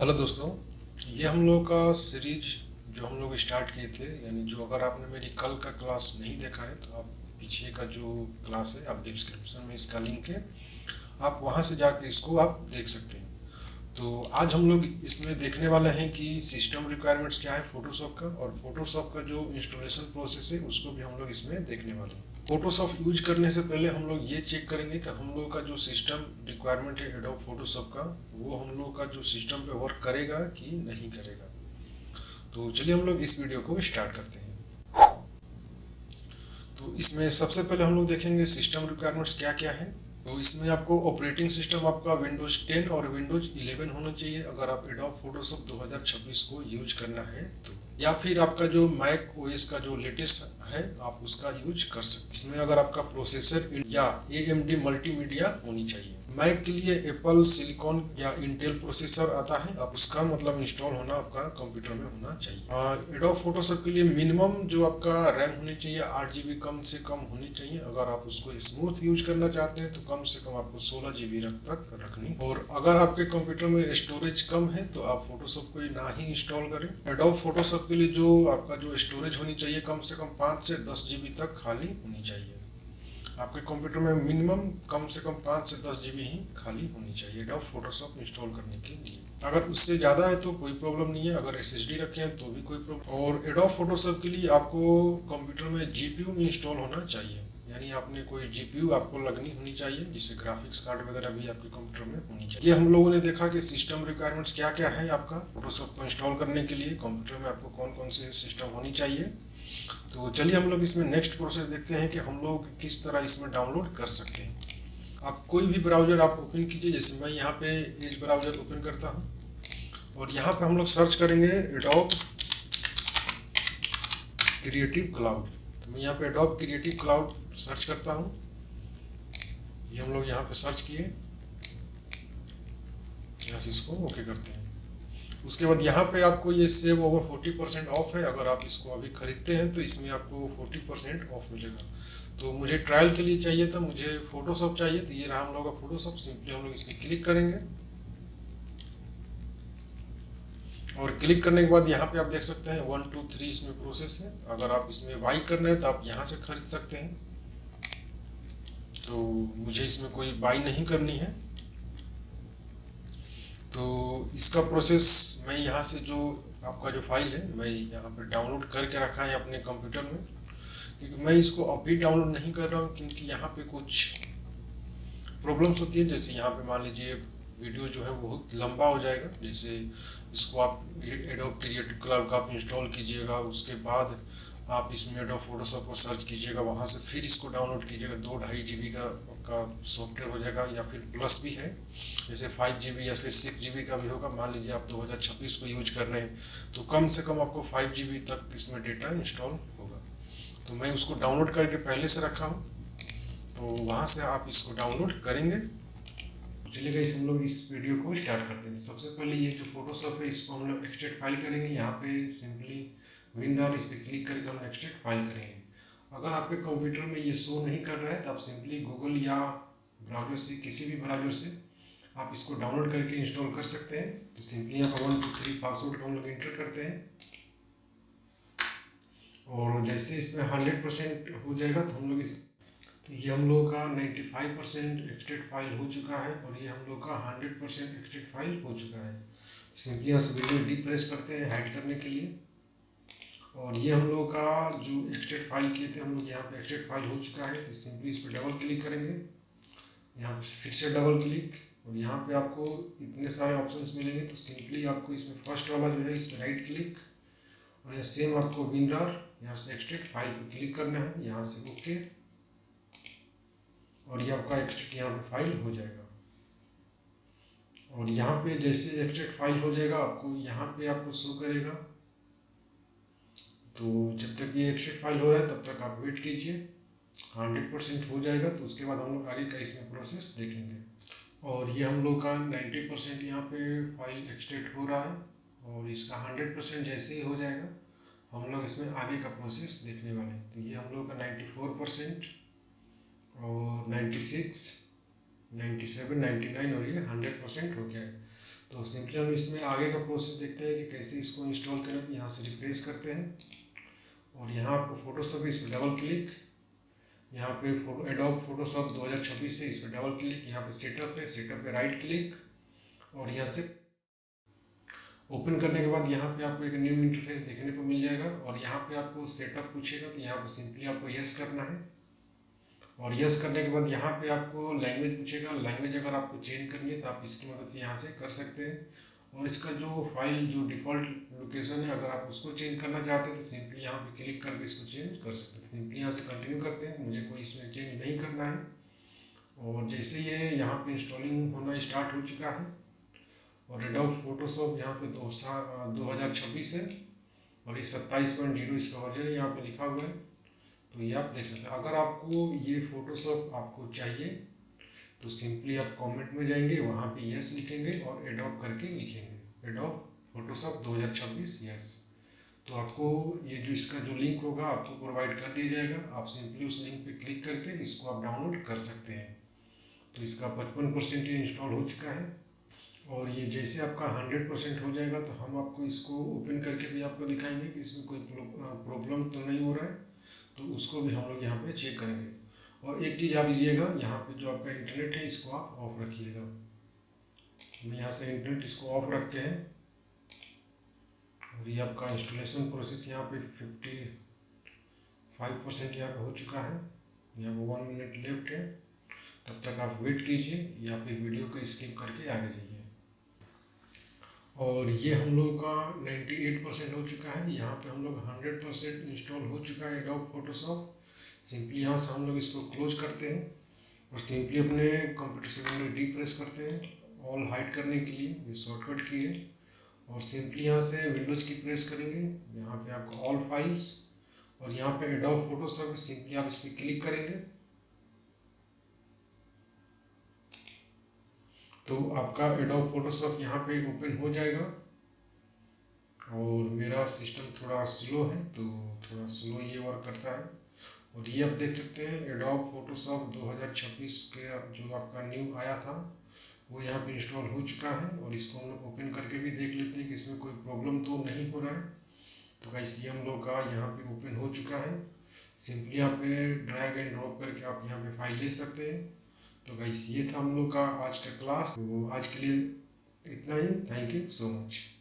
Hello दोस्तों, ये हम लोग का सीरीज जो हम लोग स्टार्ट किए थे, यानी जो अगर आपने मेरी कल का क्लास नहीं देखा है तो आप पीछे का जो क्लास है आप डिस्क्रिप्शन में इसका लिंक है, आप वहाँ से जाकर इसको आप देख सकते हैं। तो आज हम लोग इसमें देखने वाले हैं कि सिस्टम रिक्वायरमेंट्स क्या है फोटोशॉप का, और फोटोशॉप का जो इंस्टॉलेशन प्रोसेस है उसको भी हम लोग इसमें देखने वाले हैं। फोटोशॉप यूज करने से पहले हम लोग ये चेक करेंगे कि हम लोग का जो सिस्टम रिक्वायरमेंट है एडोब फोटोशॉप का, वो हम लोग का जो सिस्टम पे वर्क करेगा कि नहीं करेगा। तो चलिए हम लोग इस वीडियो को स्टार्ट करते हैं। तो इसमें सबसे पहले हम लोग देखेंगे सिस्टम रिक्वायरमेंट्स क्या क्या है। तो इसमें आपको ऑपरेटिंग सिस्टम आपका विंडोज 10 और विंडोज 11 होना चाहिए अगर आप एडोब फोटोशॉप 2026 को यूज करना है तो, या फिर आपका जो मैक ओएस का जो लेटेस्ट है आप उसका यूज कर सकते। इसमें अगर आपका प्रोसेसर या AMD मल्टीमीडिया होनी चाहिए। मैक के लिए एप्पल सिलिकॉन या इंटेल प्रोसेसर आता है, अब उसका मतलब इंस्टॉल होना आपका कंप्यूटर में होना चाहिए। एडोब फोटोशॉप के लिए मिनिमम जो आपका रैम होनी चाहिए 8 GB कम से कम होनी चाहिए। अगर आप उसको स्मूथ यूज करना चाहते हैं तो कम से कम आपको 16 GB तक रखनी। और अगर आपके कंप्यूटर में स्टोरेज कम है तो आप फोटोशॉप को ना ही इंस्टॉल करें। एडोब फोटोशॉप के लिए जो आपका जो स्टोरेज होनी चाहिए कम से कम 5 से 10 GB तक खाली होनी चाहिए। आपके कंप्यूटर में मिनिमम कम से कम 5 से 10 GB ही खाली होनी चाहिए एडोब फोटोशॉप इंस्टॉल करने के लिए। अगर उससे ज़्यादा है तो कोई प्रॉब्लम नहीं है, अगर SSD रखे हैं तो भी कोई प्रॉब्लम। और एडोब फोटोशॉप के लिए आपको कंप्यूटर में GPU इंस्टॉल होना चाहिए, यानी आपने कोई GPU आपको लगनी होनी चाहिए, जिससे ग्राफिक्स कार्ड वगैरह भी आपके कंप्यूटर में होनी चाहिए। ये हम लोगों ने देखा कि सिस्टम रिक्वायरमेंट्स क्या क्या है आपका फोटोशॉप को इंस्टॉल करने के लिए कंप्यूटर में आपको कौन कौन से सिस्टम होनी चाहिए। तो चलिए हम लोग इसमें नेक्स्ट प्रोसेस देखते हैं कि हम लोग किस तरह इसमें डाउनलोड कर सकते हैं। आप कोई भी ब्राउज़र आप ओपन कीजिए, जैसे मैं यहाँ पे एज ब्राउज़र ओपन करता हूँ और यहाँ पे हम लोग सर्च करेंगे एडोब क्रिएटिव क्लाउड। तो मैं यहाँ पे एडोब क्रिएटिव क्लाउड सर्च करता हूँ। ये हम लोग यहाँ पे सर्च किए, यहाँ से इसको ओके करते हैं। उसके बाद यहाँ पे आपको ये सेव ओवर 40% ऑफ है, अगर आप इसको अभी खरीदते हैं तो इसमें आपको 40% ऑफ मिलेगा। तो मुझे ट्रायल के लिए चाहिए था, मुझे फोटोशॉप चाहिए, तो ये रहा हम लोग का फोटोशॉप। सिंपली हम लोग इस पर क्लिक करेंगे और क्लिक करने के बाद यहाँ पे आप देख सकते हैं 1 2 3 इसमें प्रोसेस है। अगर आप इसमें बाई करना है तो आप यहाँ से खरीद सकते हैं। तो मुझे इसमें कोई बाई नहीं करनी है, तो इसका प्रोसेस मैं यहाँ से जो आपका जो फाइल है मैं यहाँ पर डाउनलोड करके रखा है अपने कंप्यूटर में, क्योंकि मैं इसको अभी डाउनलोड नहीं कर रहा हूँ क्योंकि यहाँ पे कुछ प्रॉब्लम्स होती है। जैसे यहाँ पे मान लीजिए वीडियो जो है बहुत लंबा हो जाएगा, जैसे इसको आप एडोब क्रिएटिव क्लाउड का आप इंस्टॉल कीजिएगा, उसके बाद आप इसमें एडोब फोटोशॉप को सर्च कीजिएगा, वहाँ से फिर इसको डाउनलोड कीजिएगा, 2-2.5 GB का सॉफ्टवेयर हो जाएगा, या फिर प्लस भी है जैसे 5 GB या फिर 6 GB का भी होगा। मान लीजिए आप 2026 को यूज कर रहे हैं तो कम से कम आपको 5 GB तक इसमें डेटा इंस्टॉल होगा। तो मैं उसको डाउनलोड करके पहले से रखा हूँ, तो वहाँ से आप इसको डाउनलोड करेंगे। चलिए गाइस हम लोग इस वीडियो को स्टार्ट करते हैं। सबसे पहले ये जो फोटोशॉप है इसको हम लोग एक्सट्रैक्ट फाइल करेंगे। यहाँ पे सिंपली विंडोज इस पर क्लिक करके हम एक्सट्रैक्ट फाइल करेंगे। अगर आपके कंप्यूटर में ये शो नहीं कर रहा है तो आप सिंपली गूगल या ब्राउजर से, किसी भी ब्राउजर से आप इसको डाउनलोड करके इंस्टॉल कर सकते हैं। तो सिंपली यहाँ पर 1 2 3 पासवर्ड को हम लोग एंटर करते हैं, और जैसे इसमें 100% हो जाएगा तो हम लोग इस, तो ये हम लोग का 95% एक्सट्रैक्ट फाइल हो चुका है और ये हम लोग का 100% एक्सट्रैक्ट फाइल हो चुका है। सिंपली यहाँ से विंडो डी प्रेस करते हैं हाइड करने के लिए, और ये हम लोग का जो एक्सट्रैक्ट फाइल किए थे हम लोग यहाँ पे एक्सट्रैक्ट फाइल हो चुका है। तो सिंपली इस पर डबल क्लिक करेंगे, यहाँ पे फिर से डबल क्लिक, और यहाँ पे आपको इतने सारे ऑप्शंस मिलेंगे। तो सिंपली आपको इसमें फर्स्ट वाला जो है इस पर राइट क्लिक, और यहाँ सेम आपको विंडोज यहाँ से एक्सट्रैक्ट फाइल पर क्लिक करना है, यहाँ से ओके, और ये आपका एक्सट्रैक्ट यहाँ पे फाइल हो जाएगा। और यहाँ पे जैसे एक्सट्रैक्ट फाइल हो जाएगा आपको यहाँ पे आपको शो करेगा। तो जब तक ये एक्सट्रैक्ट फाइल हो रहा है तब तक आप वेट कीजिए, 100% हो जाएगा तो उसके बाद हम लोग आगे का इसमें प्रोसेस देखेंगे। और ये हम लोग का 90% यहाँ पे फाइल एक्सट्रैक्ट हो रहा है, और इसका 100% जैसे ही हो जाएगा हम लोग इसमें आगे का प्रोसेस देखने वाले हैं। तो ये हम लोग का 94% और 96, 97, 99 और ये 100% हो गया है। तो सिंपली हम इसमें आगे का प्रोसेस देखते हैं कि कैसे इसको इंस्टॉल करें। तो यहाँ से रिफ्रेश करते हैं और यहाँ आपको फोटोशॉप इस पर डबल क्लिक, यहाँ पे एडोब फोटोशॉप 2026 है, इस पर डबल क्लिक, यहाँ पे सेटअप पे राइट क्लिक और यहाँ से ओपन करने के बाद यहाँ पे आपको एक न्यू इंटरफेस देखने को मिल जाएगा और यहाँ पे आपको सेटअप पूछेगा। तो यहाँ पे सिंपली आपको यस करना है और यस करने के बाद यहाँ पे आपको लैंग्वेज पूछेगा। लैंग्वेज अगर आपको चेंज करनी है तो आप इसकी मदद से यहाँ से कर सकते हैं और इसका जो फाइल जो डिफ़ॉल्ट लोकेशन है अगर आप उसको चेंज करना चाहते हैं तो सिंपली यहाँ पे क्लिक करके इसको चेंज कर सकते हैं। सिंपली यहाँ से कंटिन्यू करते हैं, मुझे कोई इसमें चेंज नहीं करना है। और जैसे ये यहाँ पे इंस्टॉलिंग होना स्टार्ट हो चुका है और एडोब फोटोशॉप यहाँ पे 2026 है और ये 27.0 इसका वर्जन है, यहाँ पे लिखा हुआ है। तो ये आप देख सकते हैं। अगर आपको ये फोटोशॉप आपको चाहिए तो सिंपली आप कमेंट में जाएंगे, वहाँ पे यस लिखेंगे और एडोब करके लिखेंगे एडोब फोटोशॉप 2026 यस। तो आपको ये जो इसका जो लिंक होगा आपको प्रोवाइड कर दिया जाएगा। आप सिंपली उस लिंक पे क्लिक करके इसको आप डाउनलोड कर सकते हैं। तो इसका 55% ये इंस्टॉल हो चुका है और ये जैसे आपका 100% हो जाएगा तो हम आपको इसको ओपन करके भी आपको दिखाएंगे कि इसमें कोई प्रॉब्लम तो नहीं हो रहा है। तो उसको भी हम लोग यहाँ पे चेक करेंगे। और एक चीज़ आप लीजिएगा, यहाँ पे जो आपका इंटरनेट है इसको आप ऑफ रखिएगा। मैं यहाँ से इंटरनेट इसको ऑफ रख के हैं और ये आपका इंस्टॉलेशन प्रोसेस यहाँ पे 55% यहाँ पे हो चुका है। यहाँ पे 1 मिनट लेफ्ट है, तब तक आप वेट कीजिए या फिर वीडियो को स्किप करके आगे जाइए। और ये हम लोग का 98% हो चुका है। यहाँ पे हम लोग 100% इंस्टॉल हो चुका है एडोब फोटोशॉप। सिंपली यहाँ से हम लोग इसको क्लोज करते हैं और सिंपली अपने कंप्यूटर से विंडो डी प्रेस करते हैं ऑल हाइड करने के लिए, ये शॉर्टकट की है। और सिंपली यहाँ से विंडोज की प्रेस करेंगे, यहाँ पे आपको ऑल फाइल्स और यहाँ पे एडोब फोटोशॉप सिंपली आप इस पर क्लिक करेंगे तो आपका एडोब फोटोशॉप यहाँ पे ओपन हो जाएगा। और मेरा सिस्टम थोड़ा स्लो है तो थोड़ा स्लो ये वर्क करता है। और ये आप देख सकते हैं एडोब फोटोशॉप 2026 के जो आपका न्यू आया था वो यहाँ पे इंस्टॉल हो चुका है। और इसको हम लोग ओपन करके भी देख लेते हैं कि इसमें कोई प्रॉब्लम तो नहीं हो रहा है। तो गाइस ये हम लोग का यहाँ पे ओपन हो चुका है। सिंपली यहाँ पे ड्रैग एंड ड्रॉप करके आप यहाँ पे फाइल ले सकते हैं। तो गाइस ये था हम लोग का आज का क्लास। तो आज के लिए इतना ही। Thank you so much.